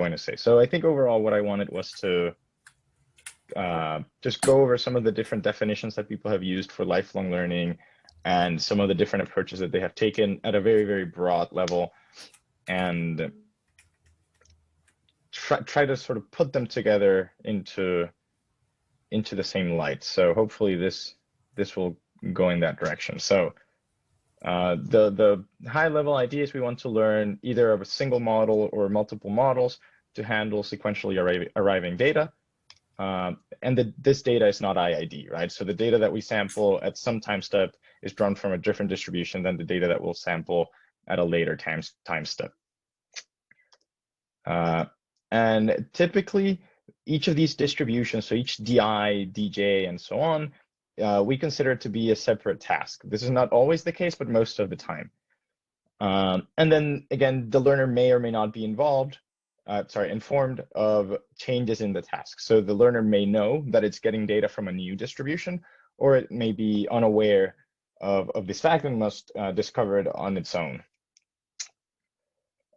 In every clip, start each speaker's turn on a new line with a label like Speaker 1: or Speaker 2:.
Speaker 1: going to say. So I think overall what I wanted was to just go over some of the different definitions that people have used for lifelong learning and some of the different approaches that they have taken at a very, very broad level, and try to sort of put them together into the same light. So hopefully this will go in that direction. So the high level idea is we want to learn either of a single model or multiple models to handle sequentially arriving data. And this data is not IID, right? So the data that we sample at some time step is drawn from a different distribution than the data that we'll sample at a later time step. And typically, each of these distributions, so each DI, DJ, and so on, we consider it to be a separate task. This is not always the case, but most of the time. And then again, the learner may or may not be informed of changes in the task. So the learner may know that it's getting data from a new distribution, or it may be unaware of this fact and must discover it on its own.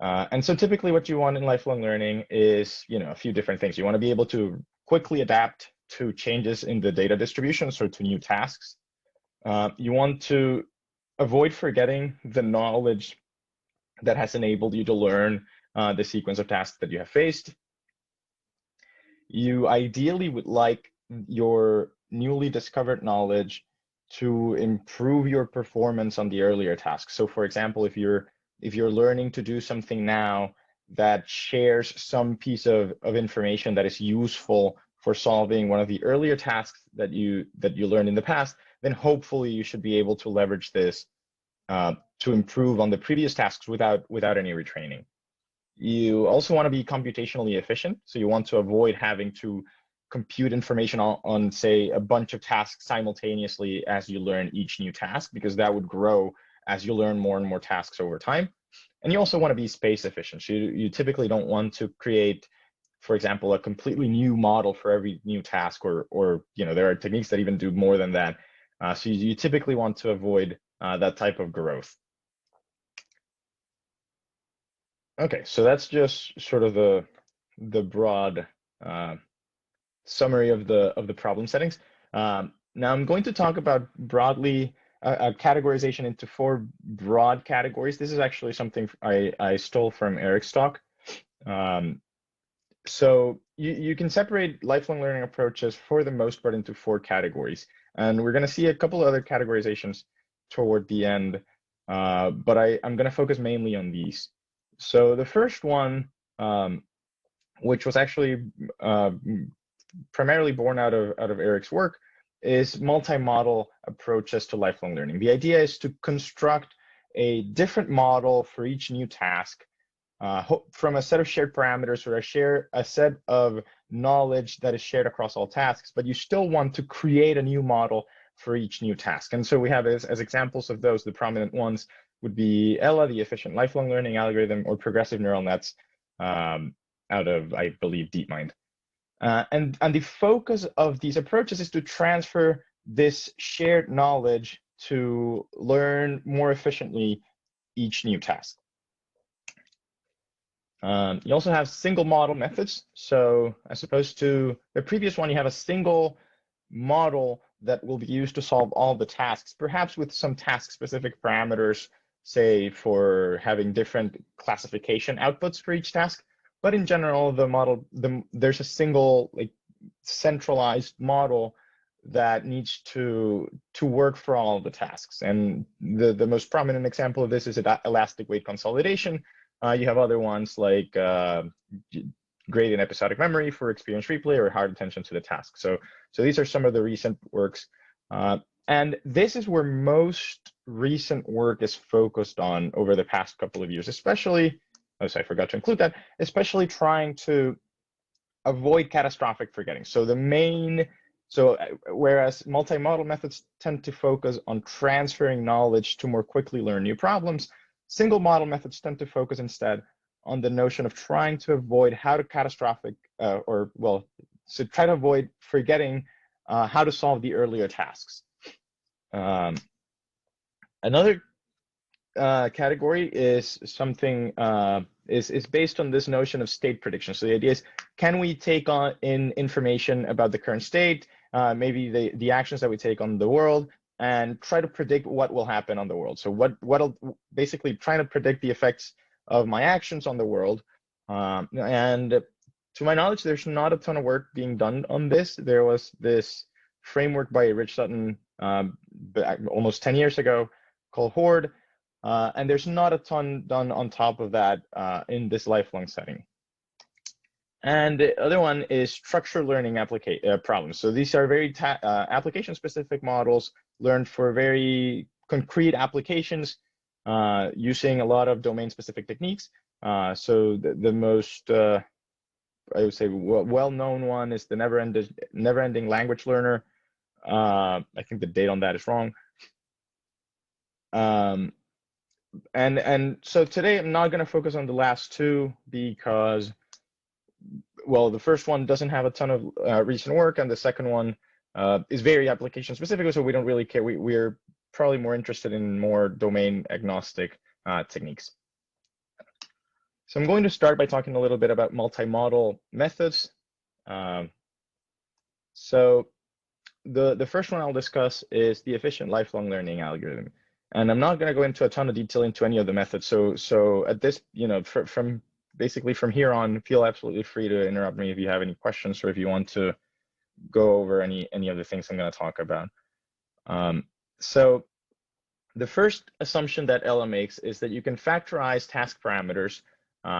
Speaker 1: And so typically what you want in lifelong learning is, a few different things. You want to be able to quickly adapt to changes in the data distributions or to new tasks. You want to avoid forgetting the knowledge that has enabled you to learn the sequence of tasks that you have faced. You ideally would like your newly discovered knowledge to improve your performance on the earlier tasks. So for example, if you're learning to do something now that shares some piece of information that is useful for solving one of the earlier tasks that you learned in the past, then hopefully you should be able to leverage this to improve on the previous tasks without any retraining. You also want to be computationally efficient, so you want to avoid having to compute information on, say, a bunch of tasks simultaneously as you learn each new task, because that would grow as you learn more and more tasks over time. And you also want to be space efficient. So you typically don't want to create, for example, a completely new model for every new task, or there are techniques that even do more than that. So you typically want to avoid that type of growth. Okay, so that's just sort of the broad summary of the problem settings. Now I'm going to talk about broadly categorization into 4 broad categories. This is actually something I stole from Eric's talk. So you can separate lifelong learning approaches for the most part into 4 categories. And we're going to see a couple of other categorizations toward the end, but I'm going to focus mainly on these. So the first one, which was actually primarily born out of Eric's work, is multi-model approaches to lifelong learning. The idea is to construct a different model for each new task from a set of shared parameters or a set of knowledge that is shared across all tasks, but you still want to create a new model for each new task. And so we have as examples of those, the prominent ones would be ELA, the efficient lifelong learning algorithm, or progressive neural nets out of, I believe, DeepMind. And the focus of these approaches is to transfer this shared knowledge to learn more efficiently each new task. You also have single model methods. So as opposed to the previous one, you have a single model that will be used to solve all the tasks, perhaps with some task-specific parameters, say for having different classification outputs for each task. But in general, there's a single centralized model that needs to work for all the tasks. And the most prominent example of this is elastic weight consolidation. You have other ones like gradient episodic memory for experience replay or hard attention to the task. So these are some of the recent works. And this is where most recent work is focused on over the past couple of years, especially, I forgot to include that, especially trying to avoid catastrophic forgetting. So whereas multi-model methods tend to focus on transferring knowledge to more quickly learn new problems, single model methods tend to focus instead on the notion of trying to avoid how to try to avoid forgetting how to solve the earlier tasks. Another category is something is based on this notion of state prediction. So the idea is, can we take on in information about the current state, maybe the actions that we take on the world, and try to predict what will happen on the world. So what'll basically trying to predict the effects of my actions on the world. And to my knowledge, there's not a ton of work being done on this. There was this framework by Rich Sutton almost 10 years ago called HORD, and there's not a ton done on top of that in this lifelong setting. And the other one is structured learning problems. So these are very application-specific models learned for very concrete applications using a lot of domain-specific techniques. So the most I would say well-known one is the never-ending language learner. I think the date on that is wrong. And so today I'm not going to focus on the last two because, well, the first one doesn't have a ton of recent work, and the second one is very application-specific, so we don't really care. We're probably more interested in more domain-agnostic techniques. So I'm going to start by talking a little bit about multimodal methods. So the first one I'll discuss is the efficient lifelong learning algorithm. And I'm not going to go into a ton of detail into any of the methods. So at this, from basically from here on, feel absolutely free to interrupt me if you have any questions or if you want to go over any of the things I'm going to talk about. So the first assumption that Ella makes is that you can factorize task parameters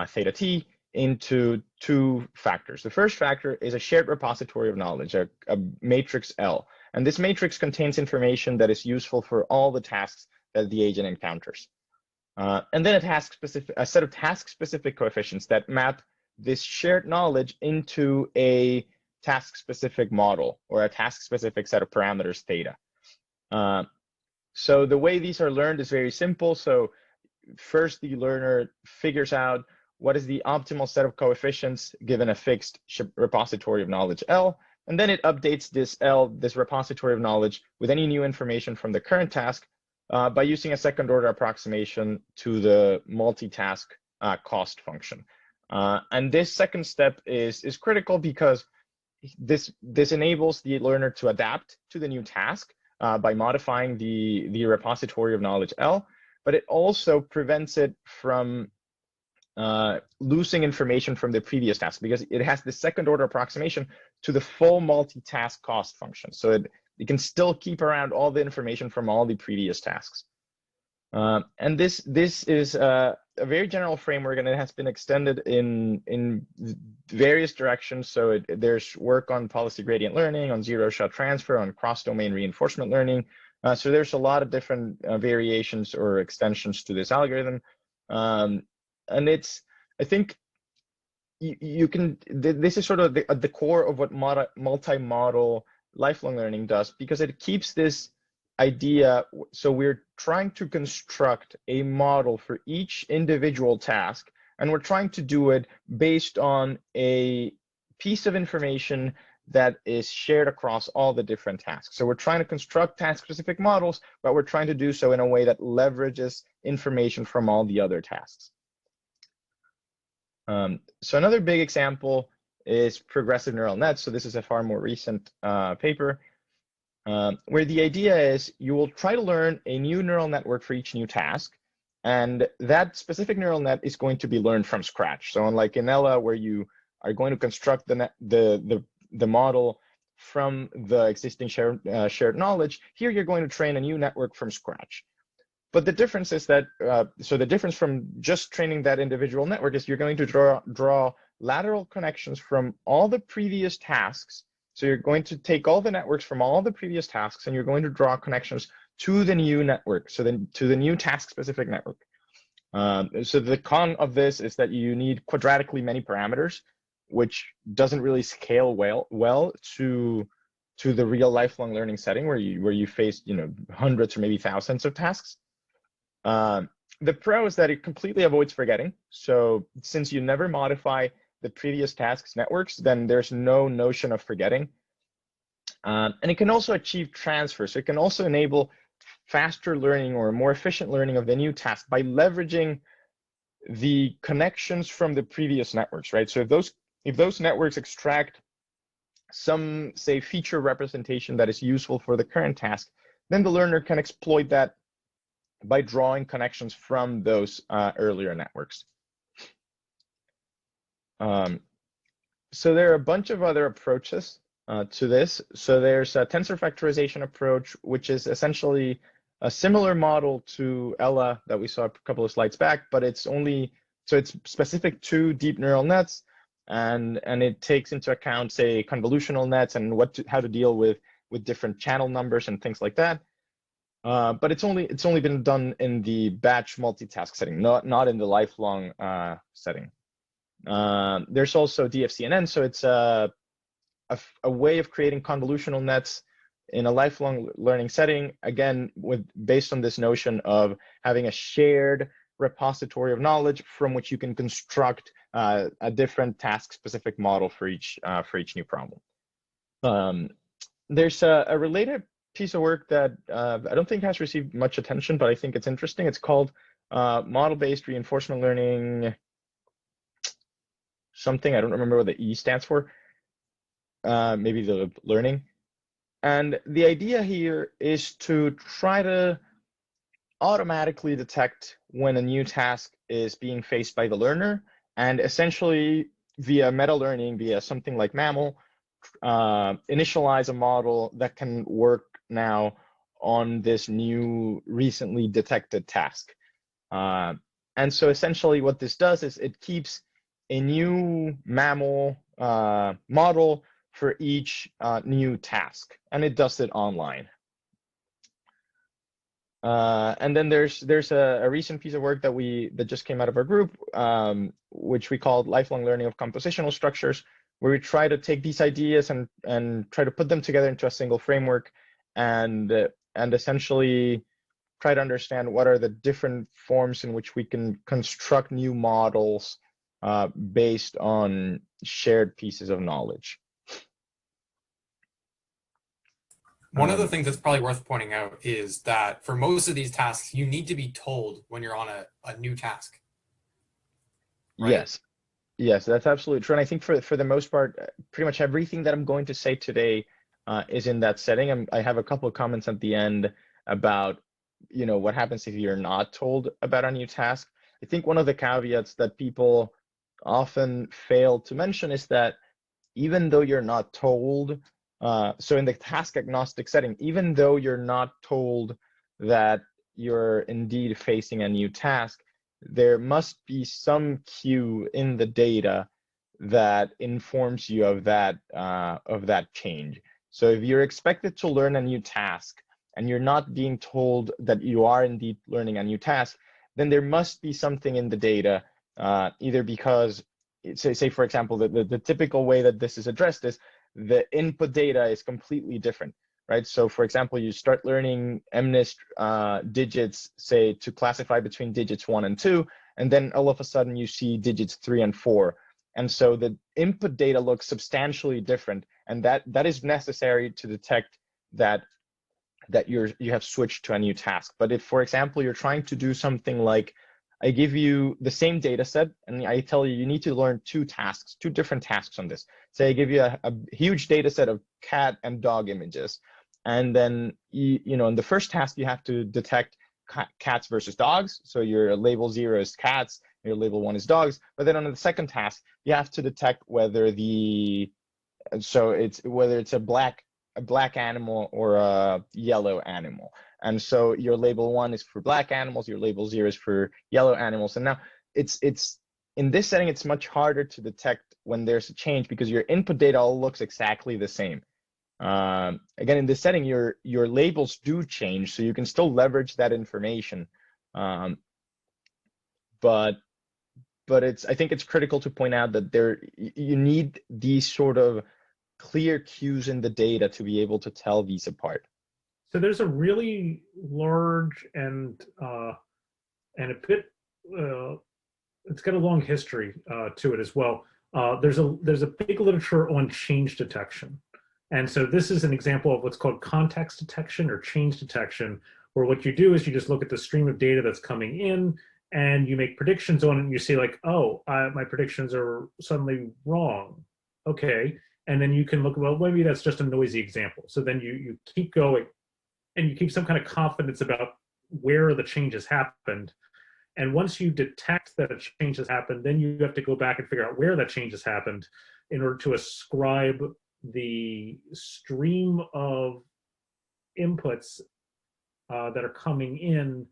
Speaker 1: theta t into two factors. The first factor is a shared repository of knowledge, a matrix L. And this matrix contains information that is useful for all the tasks that the agent encounters. And then a set of task-specific coefficients that map this shared knowledge into a task-specific model or a task-specific set of parameters theta. So the way these are learned is very simple. So first, the learner figures out what is the optimal set of coefficients given a fixed repository of knowledge L, and then it updates this L, this repository of knowledge, with any new information from the current task by using a second-order approximation to the multitask cost function. And this second step is critical because this enables the learner to adapt to the new task by modifying the repository of knowledge L, but it also prevents it from losing information from the previous task because it has the second order approximation to the full multitask cost function. So it can still keep around all the information from all the previous tasks. And this is a very general framework, and it has been extended in various directions. So there's work on policy gradient learning, on zero-shot transfer, on cross-domain reinforcement learning. So there's a lot of different variations or extensions to this algorithm. And I think you can, this is sort of the core of what multimodal lifelong learning does, because it keeps this idea. So we're trying to construct a model for each individual task, and we're trying to do it based on a piece of information that is shared across all the different tasks. So we're trying to construct task-specific models, but we're trying to do so in a way that leverages information from all the other tasks. So another big example is progressive neural nets. So this is a far more recent paper where the idea is you will try to learn a new neural network for each new task, and that specific neural net is going to be learned from scratch. So unlike in Ella, where you are going to construct the model from the existing shared knowledge, here you're going to train a new network from scratch. But the difference is that, so the difference from just training that individual network is you're going to draw lateral connections from all the previous tasks. So you're going to take all the networks from all the previous tasks, and you're going to draw connections to the new network, so then to the new task-specific network. So the con of this is that you need quadratically many parameters, which doesn't really scale well to the real lifelong learning setting where you face hundreds or maybe thousands of tasks. The pro is that it completely avoids forgetting. So since you never modify the previous task's networks, then there's no notion of forgetting. And it can also achieve transfer. So it can also enable faster learning or more efficient learning of the new task by leveraging the connections from the previous networks, right? So if those networks extract some, say, feature representation that is useful for the current task, then the learner can exploit that by drawing connections from those earlier networks. So there are a bunch of other approaches to this. So there's a tensor factorization approach, which is essentially a similar model to Ella that we saw a couple of slides back, but it's specific to deep neural nets, and it takes into account, say, convolutional nets and how to deal with different channel numbers and things like that. But it's only been done in the batch multitask setting, not in the lifelong setting. There's also DFCNN, so it's a way of creating convolutional nets in a lifelong learning setting, again, based on this notion of having a shared repository of knowledge from which you can construct a different task-specific model for each new problem. There's a related piece of work that I don't think has received much attention, but I think it's interesting. It's called model-based reinforcement learning something. I don't remember what the E stands for. Maybe the learning. And the idea here is to try to automatically detect when a new task is being faced by the learner, and essentially via meta learning, via something like MAML, initialize a model that can work now on this new recently detected task. And so essentially what this does is it keeps a new MAML model for each new task, and it does it online. And then there's a recent piece of work that just came out of our group, which we called lifelong learning of compositional structures, where we try to take these ideas and try to put them together into a single framework, and essentially try to understand what are the different forms in which we can construct new models based on shared pieces of knowledge.
Speaker 2: One of the things that's probably worth pointing out is that for most of these tasks, you need to be told when you're on a new task.
Speaker 1: Right? Yes, that's absolutely true. And I think for the most part, pretty much everything that I'm going to say today is in that setting. I have a couple of comments at the end about, what happens if you're not told about a new task. I think one of the caveats that people often fail to mention is that even though you're not told, so in the task agnostic setting, even though you're not told that you're indeed facing a new task, there must be some cue in the data that informs you of that change. So if you're expected to learn a new task and you're not being told that you are indeed learning a new task, then there must be something in the data, either because, say for example, the typical way that this is addressed is the input data is completely different, right? So for example, you start learning MNIST digits, say, to classify between digits 1 and 2, and then all of a sudden you see digits 3 and 4. And so the input data looks substantially different, and that is necessary to detect that you have switched to a new task. But if, for example, you're trying to do something like, I give you the same data set and I tell you need to learn two different tasks on this. Say I give you a huge data set of cat and dog images, and then in the first task you have to detect cats versus dogs. So your label 0 is cats, your label 1 is dogs. But then on the second task you have to detect whether it's a black animal or a yellow animal. And so your label 1 is for black animals, your label 0 is for yellow animals. And now it's in this setting, it's much harder to detect when there's a change because your input data all looks exactly the same. Again, in this setting, your labels do change, so you can still leverage that information. But I think it's critical to point out that you need these sort of clear cues in the data to be able to tell these apart.
Speaker 3: So there's a really large and a bit it's got a long history to it as well. There's a big literature on change detection, and so this is an example of what's called context detection or change detection, where what you do is you just look at the stream of data that's coming in and you make predictions on it, and you see like, oh, my predictions are suddenly wrong. Okay. And then you can look, well, maybe that's just a noisy example. So then you keep going and you keep some kind of confidence about where the changes happened. And once you detect that a change has happened, then you have to go back and figure out where that change has happened in order to ascribe the stream of inputs that are coming in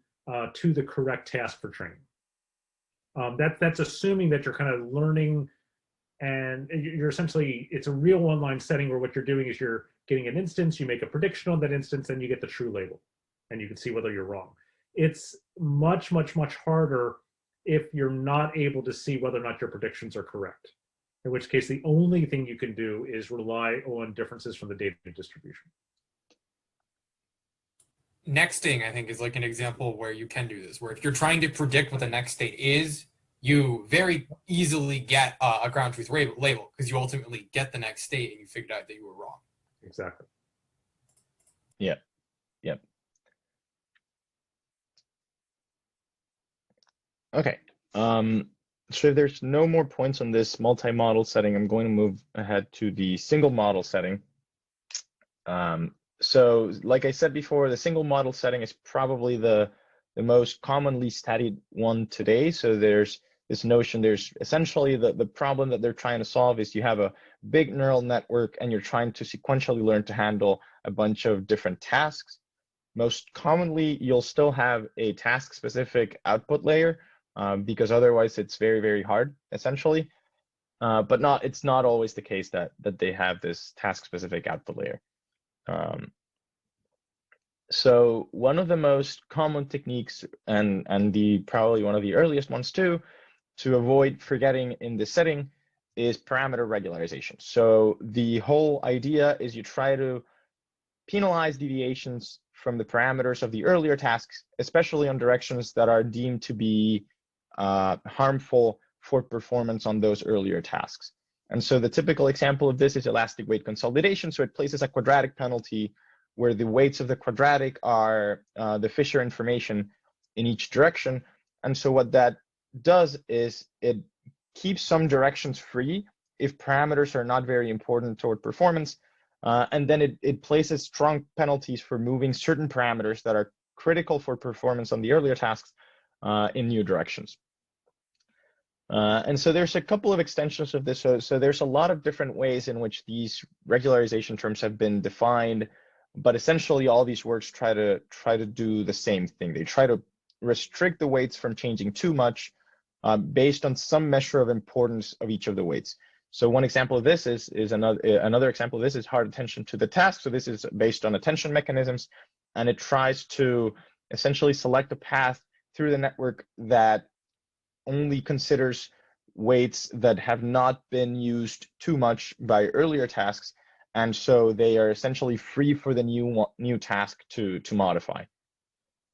Speaker 3: to the correct task for training. That's assuming that you're kind of learning, and you're essentially, it's a real online setting where what you're doing is you're getting an instance, you make a prediction on that instance, and you get the true label, and you can see whether you're wrong. It's much, much, much harder if you're not able to see whether or not your predictions are correct, in which case the only thing you can do is rely on differences from the data distribution.
Speaker 2: Nexting, I think, is like an example where you can do this, where if you're trying to predict what the next state is, you very easily get a ground truth label because you ultimately get the next state and you figured out that you were wrong.
Speaker 3: Exactly.
Speaker 1: Yeah. Yep. Okay. So if there's no more points on this multi-model setting, I'm going to move ahead to the single model setting. So like I said before, the single model setting is probably the most commonly studied one today. So there's this notion, there's essentially the problem that they're trying to solve is you have a big neural network and you're trying to sequentially learn to handle a bunch of different tasks. Most commonly, you'll still have a task-specific output layer because otherwise it's very, very hard, essentially. But it's not always the case that they have this task-specific output layer. So one of the most common techniques, and probably one of the earliest ones too, to avoid forgetting in this setting is parameter regularization. So the whole idea is you try to penalize deviations from the parameters of the earlier tasks, especially on directions that are deemed to be harmful for performance on those earlier tasks. And so the typical example of this is elastic weight consolidation. So it places a quadratic penalty where the weights of the quadratic are the Fisher information in each direction. And so what that does is it keeps some directions free if parameters are not very important toward performance. And then it places strong penalties for moving certain parameters that are critical for performance on the earlier tasks in new directions. And so there's a couple of extensions of this. So there's a lot of different ways in which these regularization terms have been defined, but essentially all these works try to do the same thing. They try to restrict the weights from changing too much based on some measure of importance of each of the weights. So one example of this is another example of this is hard attention to the task. So this is based on attention mechanisms, and it tries to essentially select a path through the network that only considers weights that have not been used too much by earlier tasks, and so they are essentially free for the new task to modify.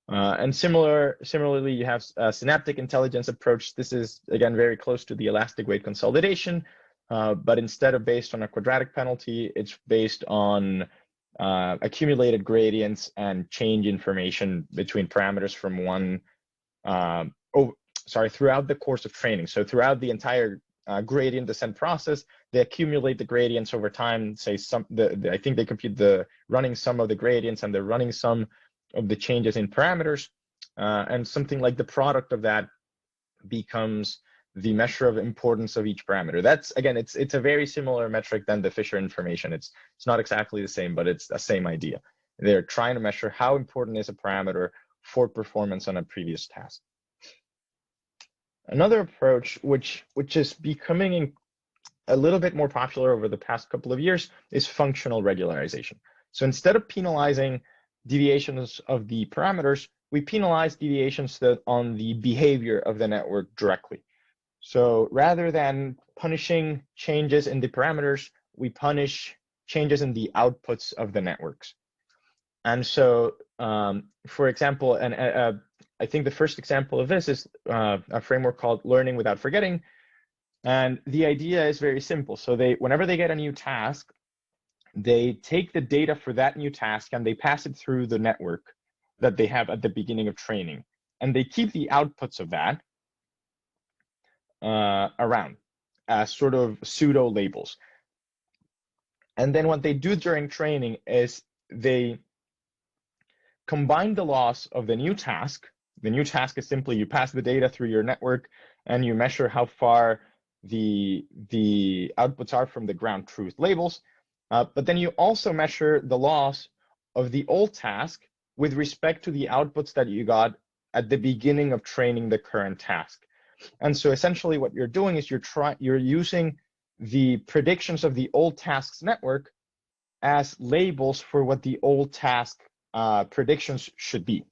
Speaker 1: And similarly, you have a synaptic intelligence approach. This is again very close to the elastic weight consolidation, but instead of based on a quadratic penalty, it's based on accumulated gradients and change information between parameters from throughout the course of training. So throughout the entire gradient descent process, they accumulate the gradients over time. Say I think they compute the running sum of the gradients and the running sum of the changes in parameters, and something like the product of that becomes the measure of importance of each parameter. That's again, it's a very similar metric than the Fisher information. It's not exactly the same, but it's the same idea. They're trying to measure how important is a parameter for performance on a previous task. Another approach, which is becoming a little bit more popular over the past couple of years, is functional regularization. So instead of penalizing deviations of the parameters, we penalize deviations on the behavior of the network directly. So rather than punishing changes in the parameters, we punish changes in the outputs of the networks. And so, for example, I think the first example of this is a framework called Learning Without Forgetting. And the idea is very simple. So whenever they get a new task, they take the data for that new task and they pass it through the network. that they have at the beginning of training, and they keep the outputs of that around as sort of pseudo labels. And then what they do during training is they combine the loss of the new task. The new task is simply you pass the data through your network and you measure how far the outputs are from the ground truth labels. But then you also measure the loss of the old task with respect to the outputs that you got at the beginning of training the current task. And so essentially what you're doing is you're using the predictions of the old task's network as labels for what the old task predictions should be.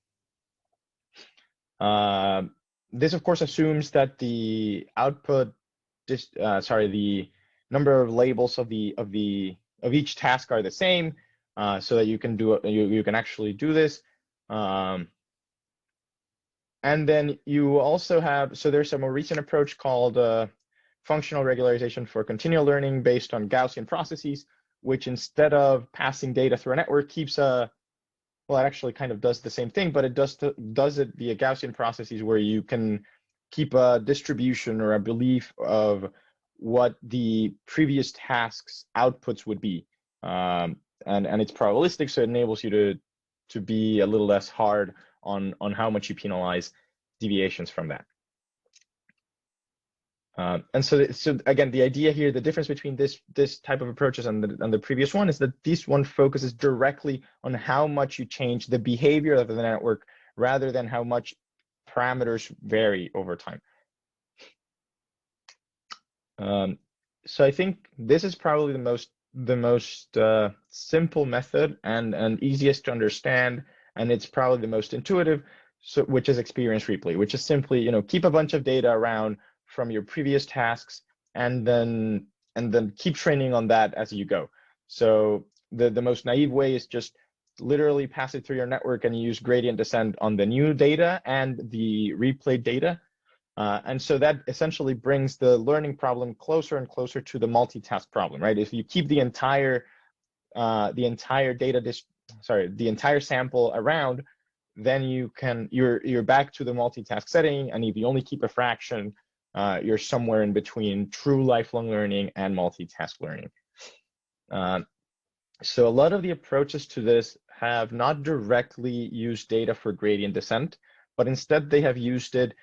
Speaker 1: This of course assumes that the output, the number of labels of each task are the same, so that you can you can actually do this. And then you also have, so there's a more recent approach called functional regularization for continual learning based on Gaussian processes, which instead of passing data through a network keeps a, well, it actually kind of does the same thing, but it does it via Gaussian processes where you can keep a distribution or a belief of what the previous task's outputs would be. And it's probabilistic, so it enables you to be a little less hard on how much you penalize deviations from that. And so again, the idea here, the difference between this type of approaches and the previous one is that this one focuses directly on how much you change the behavior of the network rather than how much parameters vary over time. So I think this is probably the most simple method and easiest to understand, and it's probably the most intuitive, so which is experience replay, which is simply keep a bunch of data around from your previous tasks and then keep training on that as you go. So the most naive way is just literally pass it through your network and use gradient descent on the new data and the replayed data. And so that essentially brings the learning problem closer and closer to the multitask problem, right? If you keep the entire sample around, then you're back to the multitask setting, and if you only keep a fraction, you're somewhere in between true lifelong learning and multitask learning. So a lot of the approaches to this have not directly used data for gradient descent, but instead they have used it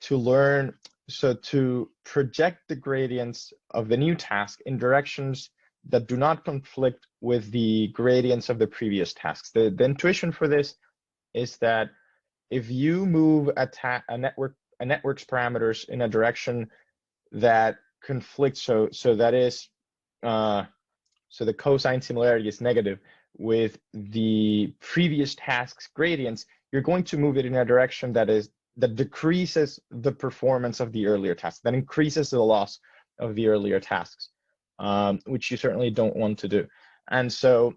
Speaker 1: to learn, so to project the gradients of the new task in directions that do not conflict with the gradients of the previous tasks. The intuition for this is that if you move a network's parameters in a direction that conflicts, so that is, so the cosine similarity is negative with the previous task's gradients, you're going to move it in a direction that decreases the performance of the earlier task, that increases the loss of the earlier tasks, which you certainly don't want to do. And so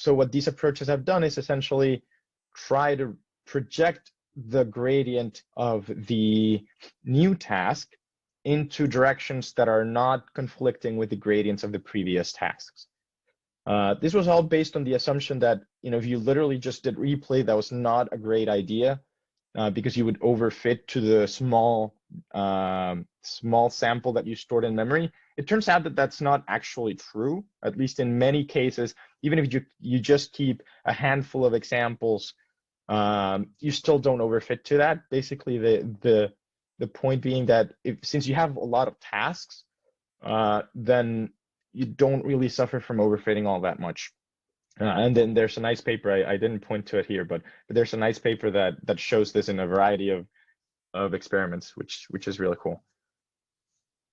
Speaker 1: what these approaches have done is essentially try to project the gradient of the new task into directions that are not conflicting with the gradients of the previous tasks. This was all based on the assumption that if you literally just did replay, that was not a great idea, because you would overfit to the small sample that you stored in memory. It turns out that that's not actually true, at least in many cases. Even if you just keep a handful of examples, you still don't overfit to that. Basically, the point being that since you have a lot of tasks, then you don't really suffer from overfitting all that much. And then there's a nice paper, I didn't point to it here, but there's a nice paper that shows this in a variety of experiments, which is really cool.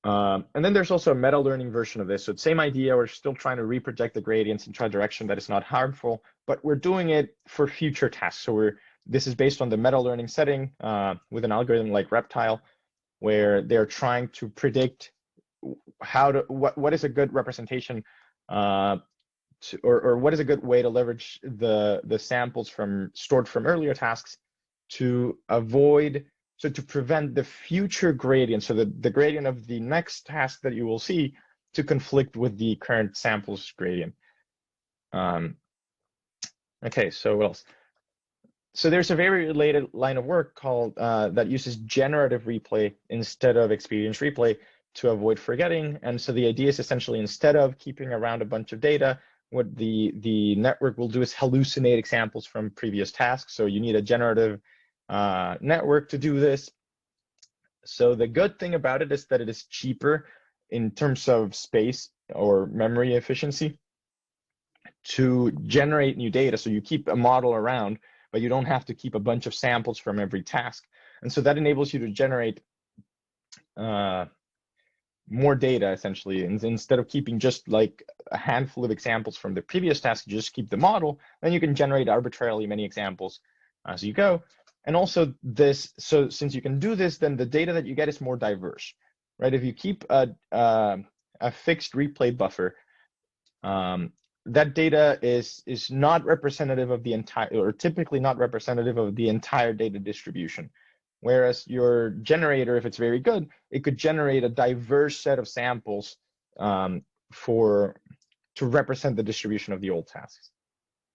Speaker 1: And then there's also a meta-learning version of this. So same idea, we're still trying to reproject the gradients into a direction that is not harmful, but we're doing it for future tasks. So this is based on the meta-learning setting with an algorithm like Reptile, where they're trying to predict what is a good representation, or what is a good way to leverage the samples stored from earlier tasks to prevent the future gradient, so the gradient of the next task that you will see, to conflict with the current sample's gradient. Okay, so what else? So there's a very related line of work called that uses generative replay instead of experience replay to avoid forgetting. And so the idea is essentially, instead of keeping around a bunch of data, what the network will do is hallucinate examples from previous tasks. So you need a generative network to do this. So the good thing about it is that it is cheaper in terms of space or memory efficiency to generate new data. So you keep a model around, but you don't have to keep a bunch of samples from every task. And so that enables you to generate more data, essentially. And instead of keeping just like a handful of examples from the previous task, you just keep the model, then you can generate arbitrarily many examples as you go. And also this, so since you can do this, then the data that you get is more diverse, right? If you keep a fixed replay buffer, that data is not representative of the entire, or typically not representative of the entire data distribution. Whereas your generator, if it's very good, it could generate a diverse set of samples to represent the distribution of the old tasks.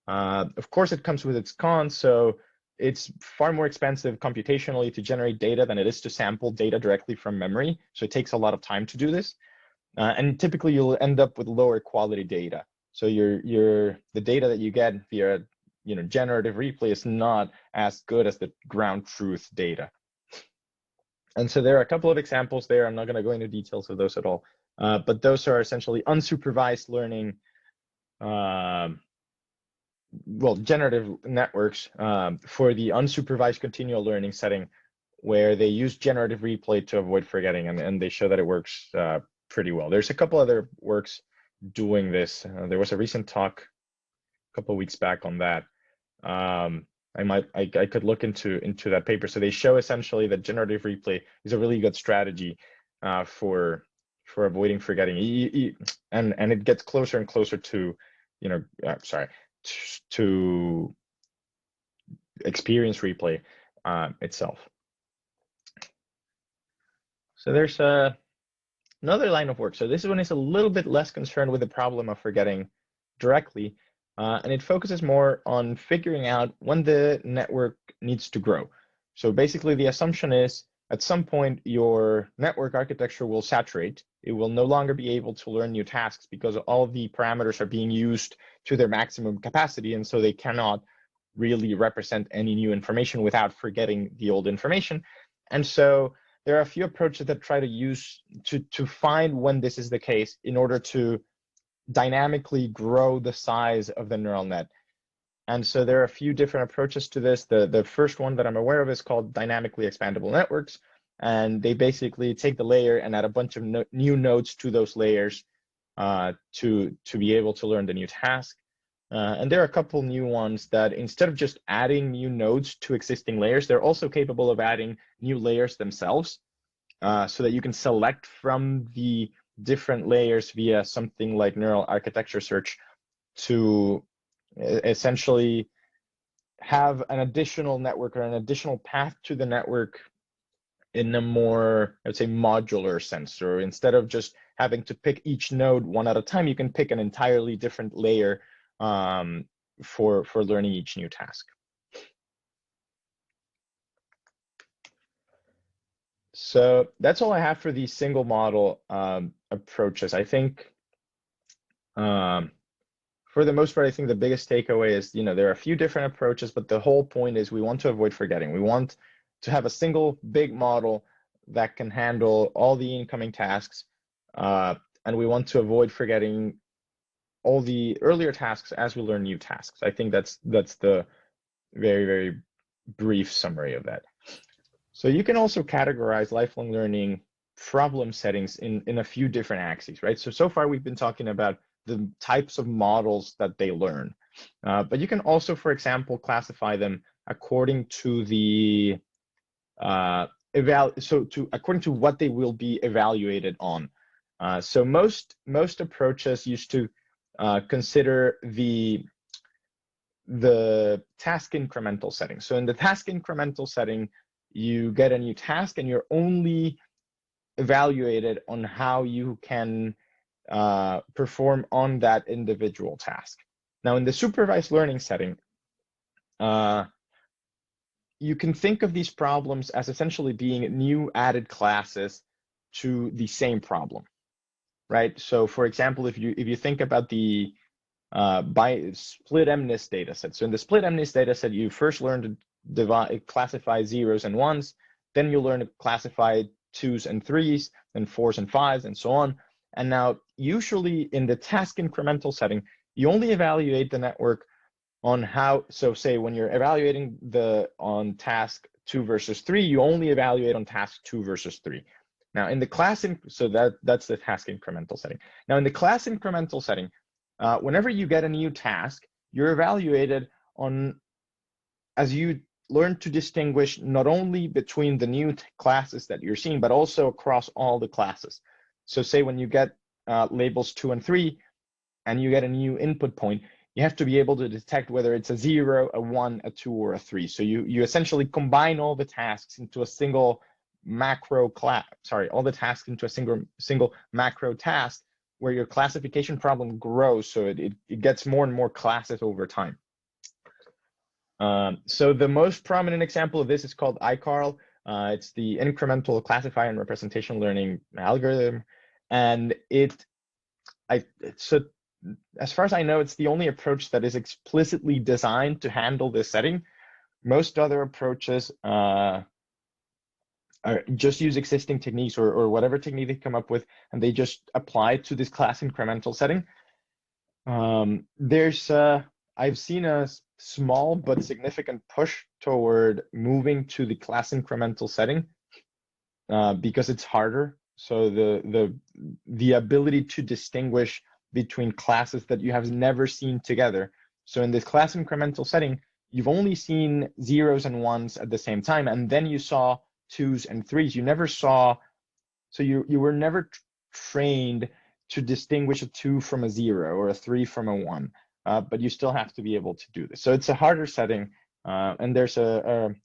Speaker 1: Of course, it comes with its cons. So it's far more expensive computationally to generate data than it is to sample data directly from memory. So it takes a lot of time to do this. And typically, you'll end up with lower quality data. So the data that you get via generative replay is not as good as the ground truth data. And so there are a couple of examples there. I'm not going to go into details of those at all, but those are essentially unsupervised learning, generative networks for the unsupervised continual learning setting, where they use generative replay to avoid forgetting, and they show that it works pretty well. There's a couple other works doing this. There was a recent talk a couple of weeks back on that. I could look into that paper. So they show essentially that generative replay is a really good strategy for avoiding forgetting, and it gets closer and closer to to experience replay itself. So there's another line of work. So this one is a little bit less concerned with the problem of forgetting directly, and it focuses more on figuring out when the network needs to grow. So basically, the assumption is at some point your network architecture will saturate. It will no longer be able to learn new tasks because all the parameters are being used to their maximum capacity, and so they cannot really represent any new information without forgetting the old information. And so there are a few approaches that try to use to find when this is the case in order to dynamically grow the size of the neural net. And so there are a few different approaches to this. The first one that I'm aware of is called dynamically expandable networks. And they basically take the layer and add a bunch of new nodes to those layers to be able to learn the new task. And there are a couple new ones that, instead of just adding new nodes to existing layers, they're also capable of adding new layers themselves, so that you can select from the different layers via something like neural architecture search to essentially have an additional network or an additional path to the network in a more, I would say, modular sense. Or instead of just having to pick each node one at a time, you can pick an entirely different layer for learning each new task. So that's all I have for these single model approaches. I think for the most part, I think the biggest takeaway is, there are a few different approaches, but the whole point is we want to avoid forgetting. We want to have a single big model that can handle all the incoming tasks, and we want to avoid forgetting all the earlier tasks as we learn new tasks. I think that's the very, very brief summary of that. So you can also categorize lifelong learning problem settings in a few different axes, right? So far we've been talking about the types of models that they learn, but you can also, for example, classify them according to the according to what they will be evaluated on. So most approaches used to consider the task incremental setting. So in the task incremental setting, you get a new task and you're only evaluated on how you can perform on that individual task. Now in the supervised learning setting, you can think of these problems as essentially being new added classes to the same problem, right? So for example, if you think about the by split MNIST data set. So in the split MNIST data set, you first learn to classify zeros and ones, then you learn to classify twos and threes, then fours and fives, and so on. And now usually in the task incremental setting, you only evaluate the network on how, so say when you're evaluating on task 2 versus 3, you only evaluate on task 2 versus 3. Now in the class, so that's the task incremental setting. Now in the class incremental setting, whenever you get a new task, you're evaluated on, as you learn to distinguish not only between the new classes that you're seeing, but also across all the classes. So say when you get labels 2 and 3, and you get a new input point, you have to be able to detect whether it's a 0, a 1, a 2, or a 3. So you essentially combine all the tasks into a single macro class, all the tasks into a single macro task, where your classification problem grows, so it gets more and more classes over time. So the most prominent example of this is called iCarl. It's the incremental classifier and representation learning algorithm, and so as far as I know, it's the only approach that is explicitly designed to handle this setting. Most other approaches just use existing techniques or whatever technique they come up with, and they just apply to this class incremental setting. I've seen a small but significant push toward moving to the class incremental setting because it's harder. So the ability to distinguish between classes that you have never seen together. So in this class incremental setting, you've only seen zeros and ones at the same time, and then you saw twos and threes. You never saw, so you were never trained to distinguish a 2 from a 0 or a 3 from a 1, but you still have to be able to do this. So it's a harder setting, and there's a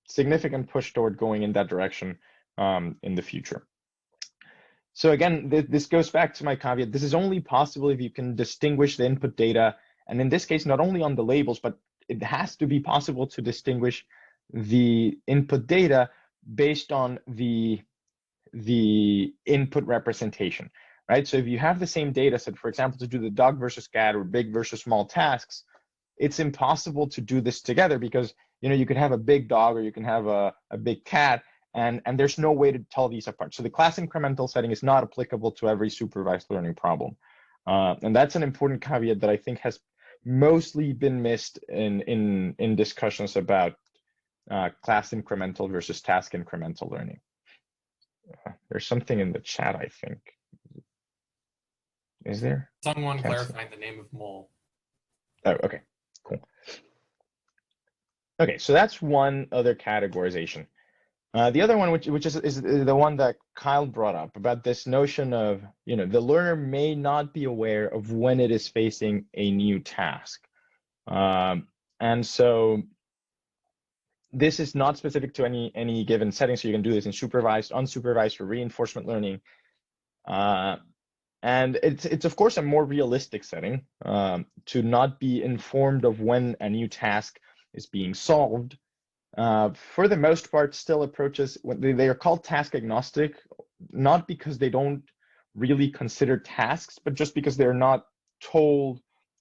Speaker 1: significant push toward going in that direction in the future. So again, this goes back to my caveat. This is only possible if you can distinguish the input data, and in this case, not only on the labels, but it has to be possible to distinguish the input data based on the input representation, right? So if you have the same data set, for example, to do the dog versus cat or big versus small tasks, it's impossible to do this together because you could have a big dog or you can have a big cat, and there's no way to tell these apart. So the class incremental setting is not applicable to every supervised learning problem. And that's an important caveat that I think has mostly been missed in discussions about class incremental versus task incremental learning. There's something in the chat, I think. Is there?
Speaker 2: Someone clarifying the name of mole.
Speaker 1: Oh, okay, cool. Okay, so that's one other categorization. The other one, which is the one that Kyle brought up about this notion of, the learner may not be aware of when it is facing a new task. And so this is not specific to any given setting, so you can do this in supervised, unsupervised, or reinforcement learning. And it's of course a more realistic setting to not be informed of when a new task is being solved. For the most part, still approaches, they are called task agnostic, not because they don't really consider tasks, but just because they're not told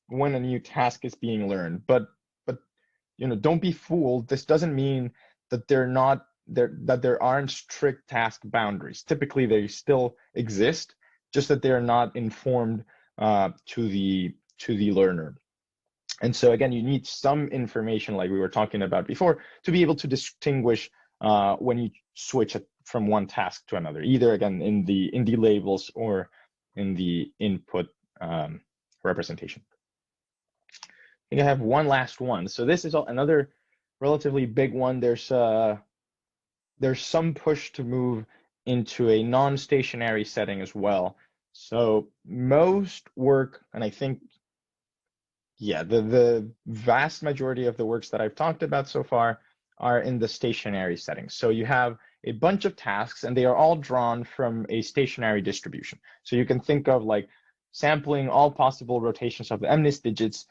Speaker 1: when a new task is being learned. But don't be fooled. This doesn't mean that there aren't strict task boundaries. Typically, they still exist, just that they're not informed to the learner. And so again, you need some information, like we were talking about before, to be able to distinguish when you switch it from one task to another, either again in the labels or in the input representation. I think I have one last one. So this is another relatively big one. There's some push to move into a non-stationary setting as well. So most work, and I think, yeah, the vast majority of the works that I've talked about so far are in the stationary setting. So you have a bunch of tasks, and they are all drawn from a stationary distribution. So you can think of like sampling all possible rotations of the MNIST digits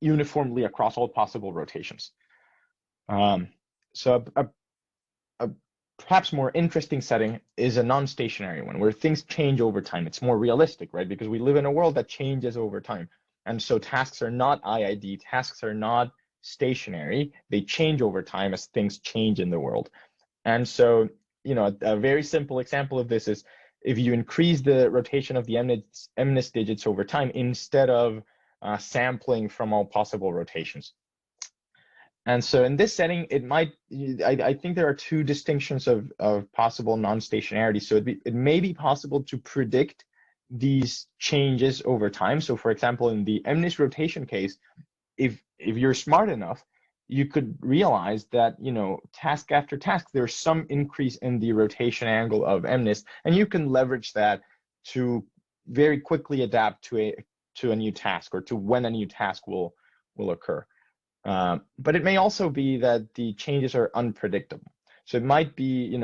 Speaker 1: uniformly across all possible rotations. So a perhaps more interesting setting is a non-stationary one where things change over time. It's more realistic, right? Because we live in a world that changes over time. And so tasks are not IID, tasks are not stationary. They change over time as things change in the world. And so, a very simple example of this is if you increase the rotation of the MNIST digits over time instead of sampling from all possible rotations. And so in this setting, I think there are two distinctions of possible non-stationarity. So it may be possible to predict these changes over time. So for example, in the MNIST rotation case, if you're smart enough, you could realize that, task after task, there's some increase in the rotation angle of MNIST, and you can leverage that to very quickly adapt to a new task or to when a new task will occur. But it may also be that the changes are unpredictable. So it might be,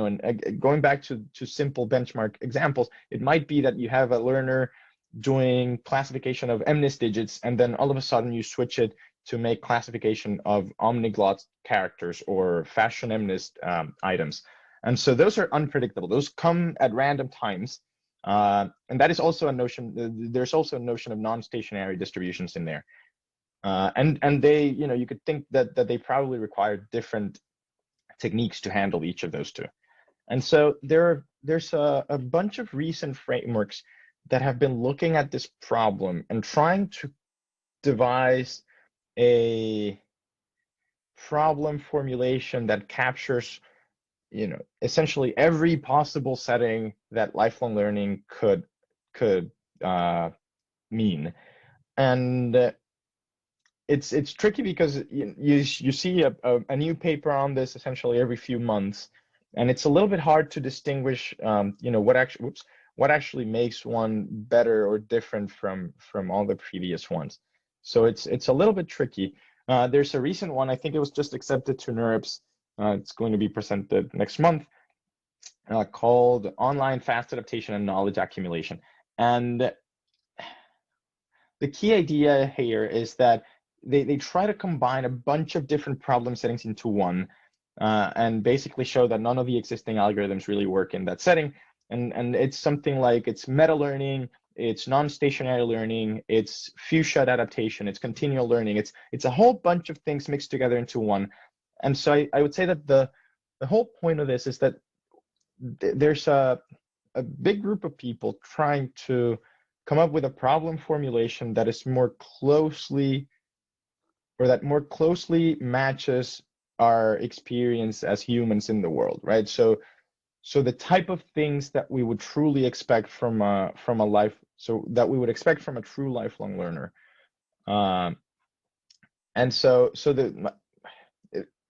Speaker 1: going back to simple benchmark examples, it might be that you have a learner doing classification of MNIST digits, and then all of a sudden you switch it to make classification of omniglot characters or fashion MNIST items. And so those are unpredictable. Those come at random times. And that is also a notion, there's also a notion of non-stationary distributions in there. And they, you could think that they probably require different techniques to handle each of those two. And so there's a bunch of recent frameworks that have been looking at this problem and trying to devise a problem formulation that captures, essentially every possible setting that lifelong learning could mean. And it's tricky because you see a new paper on this essentially every few months, and it's a little bit hard to distinguish what actually makes one better or different from all the previous ones. So it's a little bit tricky. There's a recent one, I think it was just accepted to NeurIPS. It's going to be presented next month, called Online Fast Adaptation and Knowledge Accumulation. And the key idea here is that they try to combine a bunch of different problem settings into one, and basically show that none of the existing algorithms really work in that setting. And it's something like it's meta learning, it's non-stationary learning, it's few-shot adaptation, it's continual learning. It's a whole bunch of things mixed together into one. And so I would say that the whole point of this is that there's a big group of people trying to come up with a problem formulation that is more closely matches our experience as humans in the world, right? So the type of things that we would truly expect from a that we would expect from a true lifelong learner. And so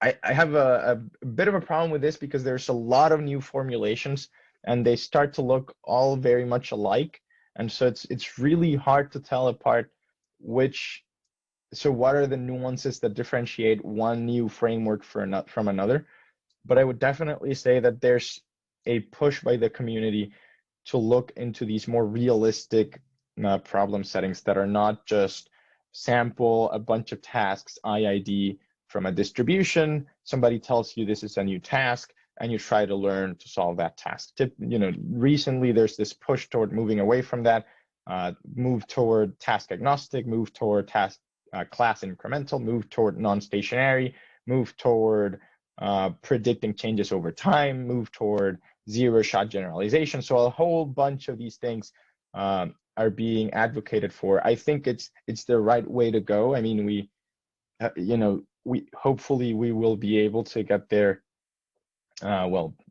Speaker 1: I have a bit of a problem with this because there's a lot of new formulations and they start to look all very much alike. And so it's really hard to tell apart what are the nuances that differentiate one new framework from another. But I would definitely say that there's a push by the community to look into these more realistic problem settings that are not just sample a bunch of tasks IID from a distribution. Somebody tells you this is a new task and you try to learn to solve that task. Recently there's this push toward moving away from that, move toward task agnostic, move toward task class incremental, move toward non-stationary, move toward predicting changes over time, move toward zero-shot generalization. So a whole bunch of these things are being advocated for. I think it's the right way to go. I mean, we hopefully we will be able to get there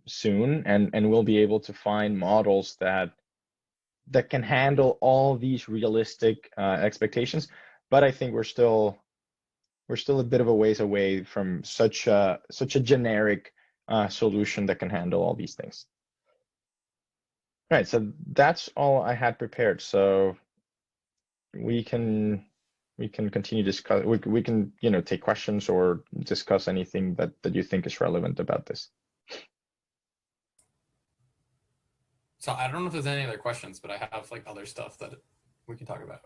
Speaker 1: soon, and we'll be able to find models that can handle all these realistic expectations. But I think we're still a bit of a ways away from such a generic solution that can handle all these things. All right, so that's all I had prepared. So we can continue discuss. We can take questions or discuss anything that you think is relevant about this.
Speaker 2: So I don't know if there's any other questions, but I have like other stuff that we can talk about.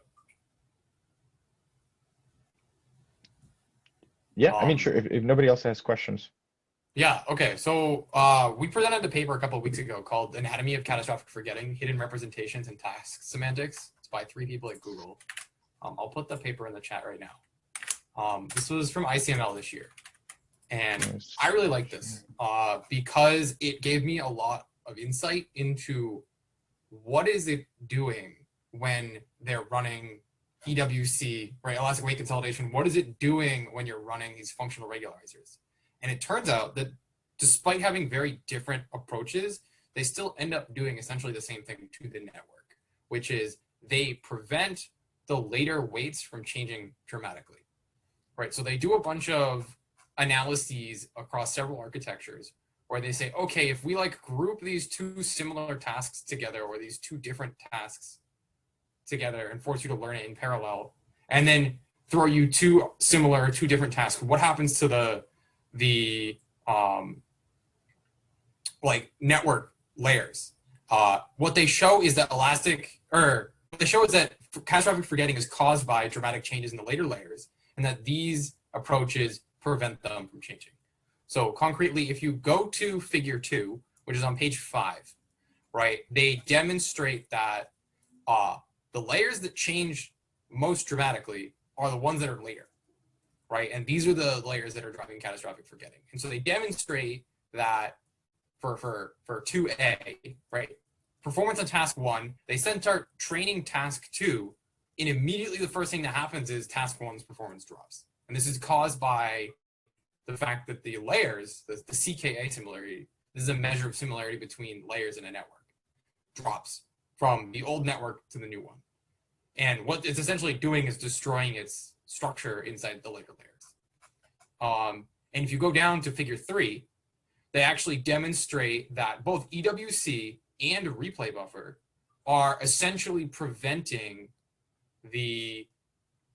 Speaker 1: Yeah, I mean, sure. If nobody else has questions.
Speaker 2: Yeah, okay. So we presented a paper a couple of weeks ago called Anatomy of Catastrophic Forgetting, Hidden Representations and Task Semantics. It's by 3 people at Google. I'll put the paper in the chat right now. This was from ICML this year. And
Speaker 1: Nice.
Speaker 2: I really like this because it gave me a lot of insight into what is it doing when they're running EWC, right, elastic weight consolidation. What is it doing when you're running these functional regularizers? And it turns out that despite having very different approaches, they still end up doing essentially the same thing to the network, which is they prevent the later weights from changing dramatically, right? So they do a bunch of analyses across several architectures where they say, okay, if we like group these two similar tasks together or these two different tasks together and force you to learn it in parallel, and then throw you two different tasks, what happens to the like network layers? What they show is that catastrophic forgetting is caused by dramatic changes in the later layers, and that these approaches prevent them from changing. So concretely, if you go to figure 2, which is on page 5, right, they demonstrate that the layers that change most dramatically are the ones that are later, right? And these are the layers that are driving catastrophic forgetting. And so they demonstrate that for 2A, right, performance on task 1, they then start training task 2, and immediately the first thing that happens is task 1's performance drops. And this is caused by the fact that the layers, the CKA similarity, this is a measure of similarity between layers in a network, drops from the old network to the new one. And what it's essentially doing is destroying its structure inside the later layers. And if you go down to figure 3, they actually demonstrate that both EWC and replay buffer are essentially preventing the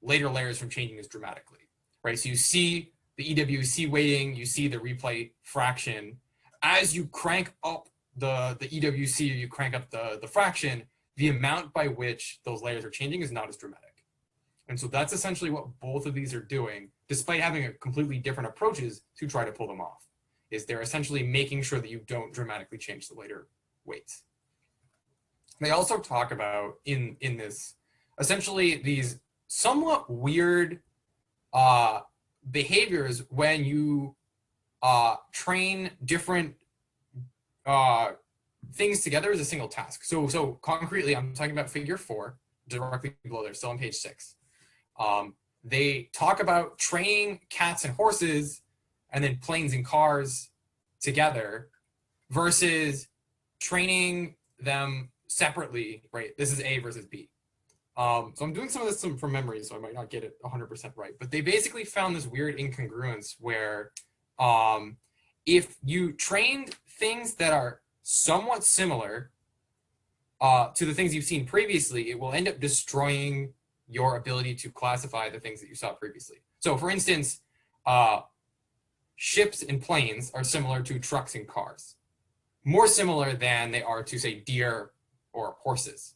Speaker 2: later layers from changing as dramatically, right? So you see the EWC weighting, you see the replay fraction. As you crank up the EWC, or you crank up the fraction, the amount by which those layers are changing is not as dramatic. And so that's essentially what both of these are doing, despite having a completely different approaches to try to pull them off, is they're essentially making sure that you don't dramatically change the later weights. They also talk about in this, essentially these somewhat weird behaviors when you train different things together as a single task. So concretely, I'm talking about figure 4, directly below there, still on page 6. They talk about training cats and horses and then planes and cars together versus training them separately, right? This is A versus B. So I'm doing some of this from memory, so I might not get it 100% right. But they basically found this weird incongruence where if you trained things that are somewhat similar to the things you've seen previously, it will end up destroying your ability to classify the things that you saw previously. So for instance, ships and planes are similar to trucks and cars, more similar than they are to, say, deer or horses.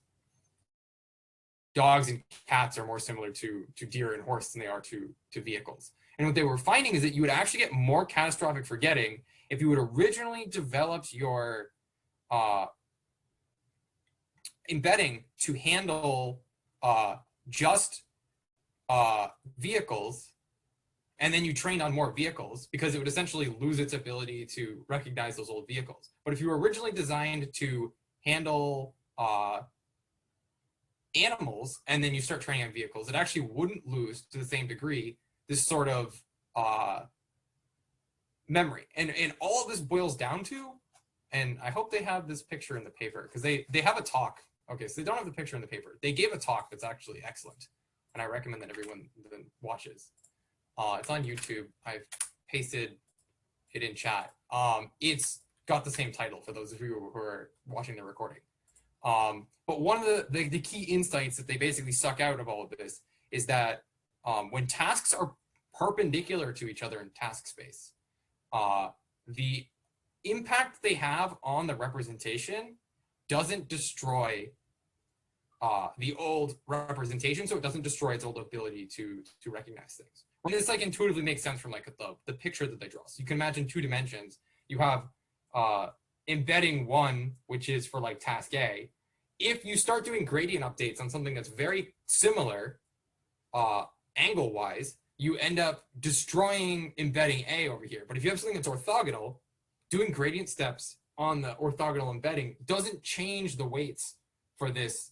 Speaker 2: Dogs and cats are more similar to deer and horse than they are to vehicles. And what they were finding is that you would actually get more catastrophic forgetting if you had originally developed your embedding to handle just vehicles, and then you trained on more vehicles, because it would essentially lose its ability to recognize those old vehicles. But if you were originally designed to handle animals, and then you start training on vehicles, it actually wouldn't lose to the same degree this sort of memory. And all of this boils down to, and I hope they have this picture in the paper, because they have a talk. Okay, so they don't have the picture in the paper. They gave a talk that's actually excellent, and I recommend that everyone then watches. It's on YouTube. I've pasted it in chat. It's got the same title for those of you who are watching the recording. But one of the key insights that they basically suck out of all of this is that when tasks are perpendicular to each other in task space, the impact they have on the representation doesn't destroy the old representation, so it doesn't destroy its old ability to recognize things. And this like intuitively makes sense from like the picture that they draw. So you can imagine 2 dimensions. You have embedding 1, which is for like task A. If you start doing gradient updates on something that's very similar angle-wise, you end up destroying embedding A over here. But if you have something that's orthogonal, doing gradient steps on the orthogonal embedding doesn't change the weights for this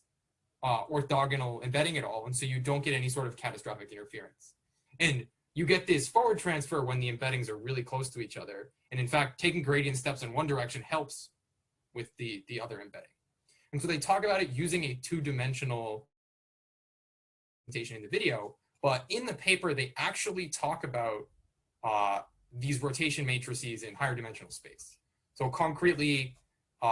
Speaker 2: orthogonal embedding at all, and so you don't get any sort of catastrophic interference. And you get this forward transfer when the embeddings are really close to each other, and in fact, taking gradient steps in one direction helps with the other embedding. And so they talk about it using a 2-dimensional presentation in the video, but in the paper, they actually talk about these rotation matrices in higher dimensional space. So concretely,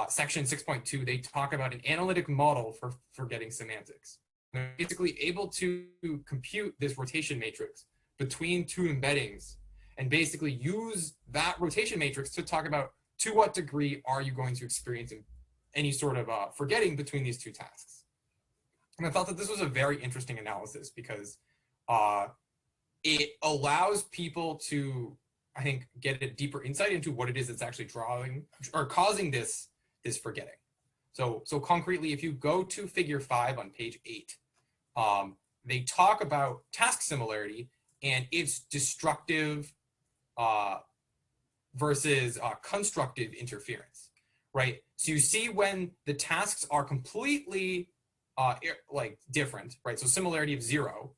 Speaker 2: section 6.2, they talk about an analytic model for forgetting semantics. They're basically able to compute this rotation matrix between 2 embeddings and basically use that rotation matrix to talk about to what degree are you going to experience any sort of forgetting between these 2 tasks. And I thought that this was a very interesting analysis because it allows people to, I think, get a deeper insight into what it is that's actually drawing or causing this forgetting. So concretely, if you go to figure 5 on page 8, they talk about task similarity and its destructive versus constructive interference, right? So you see when the tasks are completely like different, right? So similarity of 0,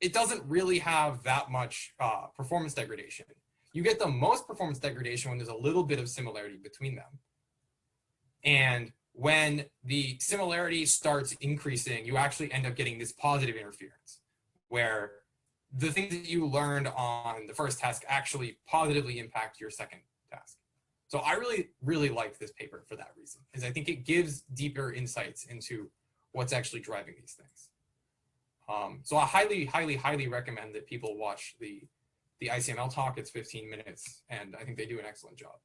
Speaker 2: it doesn't really have that much performance degradation. You get the most performance degradation when there's a little bit of similarity between them. And when the similarity starts increasing, you actually end up getting this positive interference, where the things that you learned on the first task actually positively impact your second task. So I really, really liked this paper for that reason, because I think it gives deeper insights into what's actually driving these things. So I highly, highly, highly recommend that people watch the ICML talk. It's 15 minutes, and I think they do an excellent job.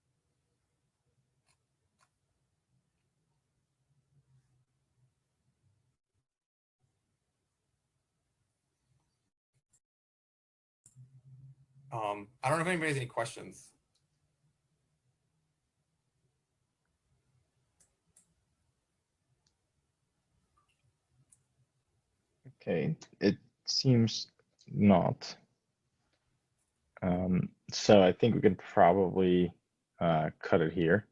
Speaker 2: I don't know if anybody has any questions.
Speaker 1: Okay, it seems not. So I think we can probably cut it here.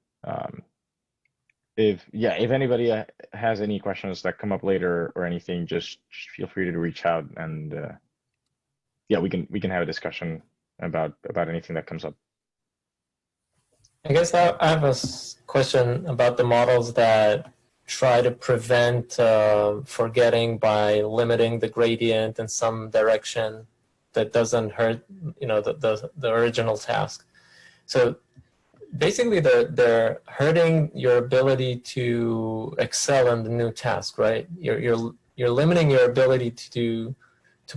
Speaker 1: If anybody has any questions that come up later or anything, just feel free to reach out, and yeah, we can have a discussion about anything that comes up.
Speaker 4: I guess I have a question about the models that try to prevent forgetting by limiting the gradient in some direction that doesn't hurt, the original task. So basically, they're hurting your ability to excel in the new task, right? You're limiting your ability to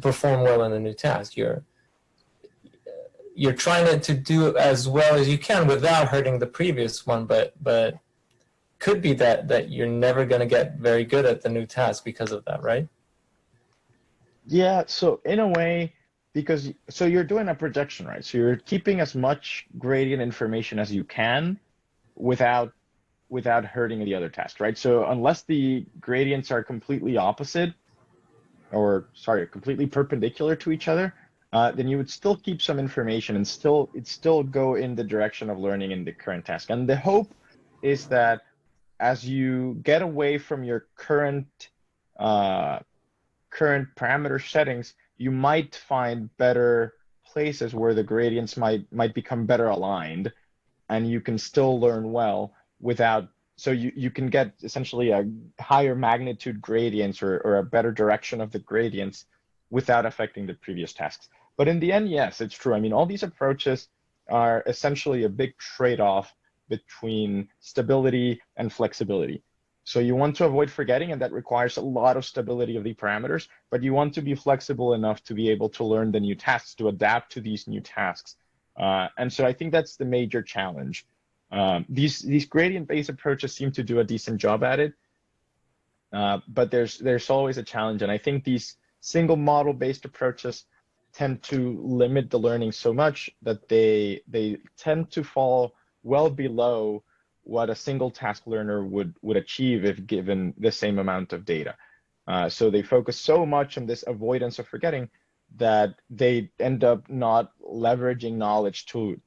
Speaker 4: perform well in the new task. You're trying to do as well as you can without hurting the previous one, but could be that you're never going to get very good at the new task because of that, right?
Speaker 1: Yeah, so in a way, because you're doing a projection, right? So you're keeping as much gradient information as you can without hurting the other task, right? So unless the gradients are completely opposite, or sorry, completely perpendicular to each other, then you would still keep some information and still go in the direction of learning in the current task. And the hope is that as you get away from your current parameter settings, you might find better places where the gradients might become better aligned, and you can still learn well without. So you can get essentially a higher magnitude gradients or a better direction of the gradients without affecting the previous tasks. But in the end, yes, it's true. I mean, all these approaches are essentially a big trade-off between stability and flexibility. So you want to avoid forgetting, and that requires a lot of stability of the parameters, but you want to be flexible enough to be able to learn the new tasks, to adapt to these new tasks. And so I think that's the major challenge. These gradient-based approaches seem to do a decent job at it. But there's always a challenge, and I think these single model based approaches tend to limit the learning so much that they tend to fall well below what a single task learner would achieve if given the same amount of data. So they focus so much on this avoidance of forgetting that they end up not leveraging knowledge to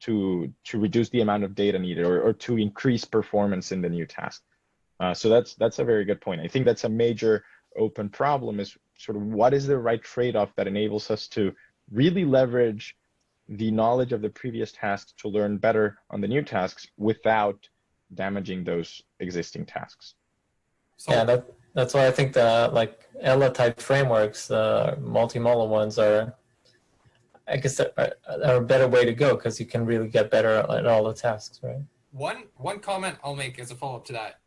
Speaker 1: reduce the amount of data needed or to increase performance in the new task. So that's a very good point. I think that's a major open problem, is sort of what is the right trade-off that enables us to really leverage the knowledge of the previous tasks to learn better on the new tasks without damaging those existing tasks.
Speaker 2: So,
Speaker 4: Yeah, that's why I think the like Ella type frameworks, multimodal ones are, I guess, are a better way to go because you can really get better at all the tasks, right?
Speaker 2: one comment I'll make as a follow-up to that,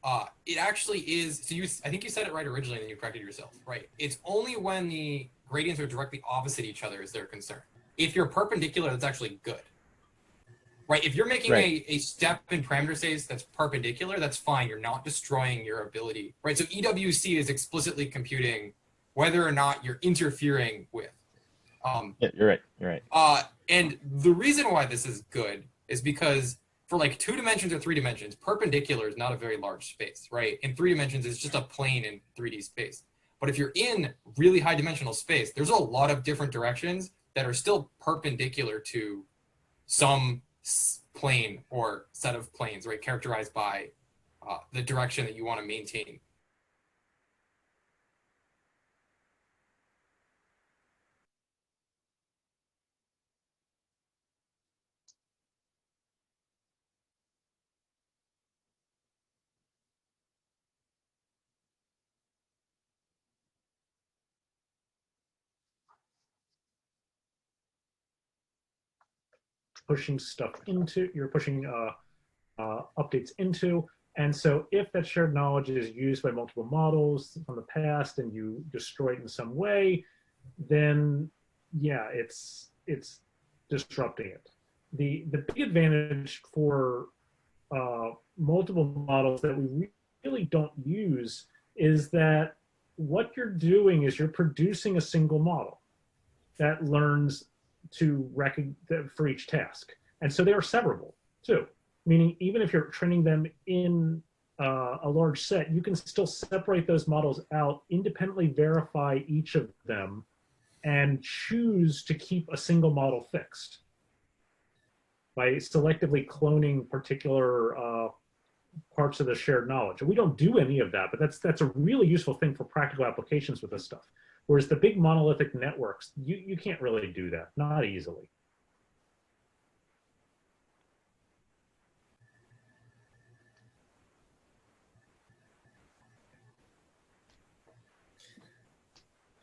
Speaker 2: it actually is, so I think you said it right originally and you corrected yourself, right? It's only when the gradients are directly opposite each other is their concern. If you're perpendicular, that's actually good. Right, if you're making a step in parameter space that's perpendicular, that's fine. You're not destroying your ability, right? So EWC is explicitly computing whether or not you're interfering with.
Speaker 1: Yeah, you're right.
Speaker 2: And the reason why this is good is because for like 2 dimensions or 3 dimensions, perpendicular is not a very large space, right? In 3 dimensions, it's just a plane in 3D space. But if you're in really high dimensional space, there's a lot of different directions that are still perpendicular to some plane or set of planes, right, characterized by the direction that you want to maintain.
Speaker 3: Pushing stuff into, you're pushing updates into. And so if that shared knowledge is used by multiple models from the past and you destroy it in some way, then yeah, it's disrupting it. The big advantage for multiple models that we really don't use is that what you're doing is you're producing a single model that learns to for each task. And so they are severable too, meaning even if you're training them in a large set, you can still separate those models out, independently verify each of them, and choose to keep a single model fixed by selectively cloning particular parts of the shared knowledge. And we don't do any of that, but that's a really useful thing for practical applications with this stuff. Whereas the big monolithic networks, you can't really do that, not easily.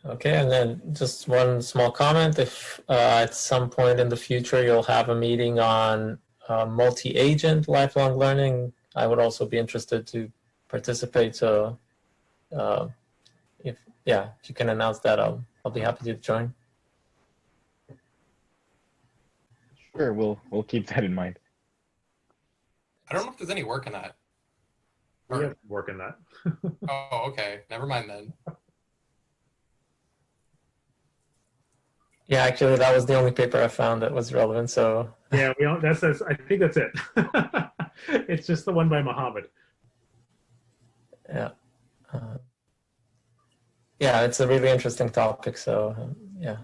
Speaker 4: Okay, and then just one small comment. If at some point in the future you'll have a meeting on multi-agent lifelong learning, I would also be interested to participate. So if you can announce that, I'll be happy to join.
Speaker 1: Sure, we'll keep that in mind.
Speaker 2: I don't know if there's any work in that.
Speaker 3: We have work in that.
Speaker 2: Oh, okay. Never mind then.
Speaker 4: Yeah, actually, that was the only paper I found that was relevant. So
Speaker 3: yeah, we don't. That's I think that's it. It's just the one by Muhammad.
Speaker 4: Yeah, yeah, it's a really interesting topic. So yeah.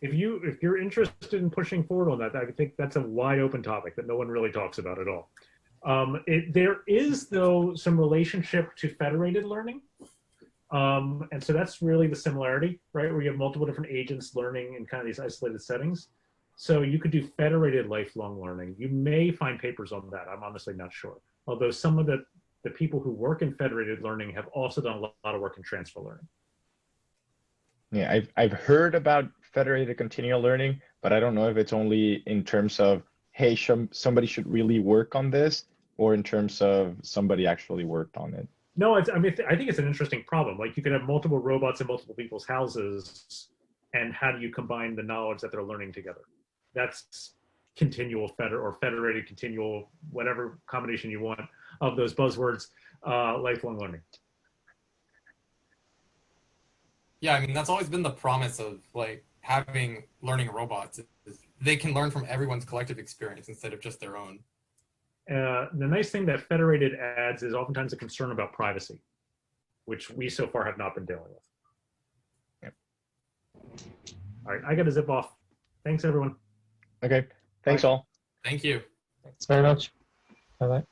Speaker 3: If you're interested in pushing forward on that, I think that's a wide open topic that no one really talks about at all. There is, though, some relationship to federated learning. And so that's really the similarity, right? Where you have multiple different agents learning in kind of these isolated settings. So you could do federated lifelong learning. You may find papers on that. I'm honestly not sure. Although some of the people who work in federated learning have also done a lot of work in transfer learning.
Speaker 1: Yeah, I've heard about federated continual learning, but I don't know if it's only in terms of, hey, somebody should really work on this, or in terms of somebody actually worked on it.
Speaker 3: No, I think it's an interesting problem. Like you could have multiple robots in multiple people's houses, and how do you combine the knowledge that they're learning together? That's continual or federated continual, whatever combination you want of those buzzwords, lifelong learning.
Speaker 2: Yeah, I mean, that's always been the promise of like having learning robots. Is they can learn from everyone's collective experience instead of just their own.
Speaker 3: The nice thing that federated adds is oftentimes a concern about privacy, which we so far have not been dealing with.
Speaker 1: Yep.
Speaker 3: All right, I got to zip off. Thanks, everyone.
Speaker 1: Okay. Thanks
Speaker 3: Bye.
Speaker 1: all.
Speaker 2: Thank you.
Speaker 4: Thanks very much. Bye bye.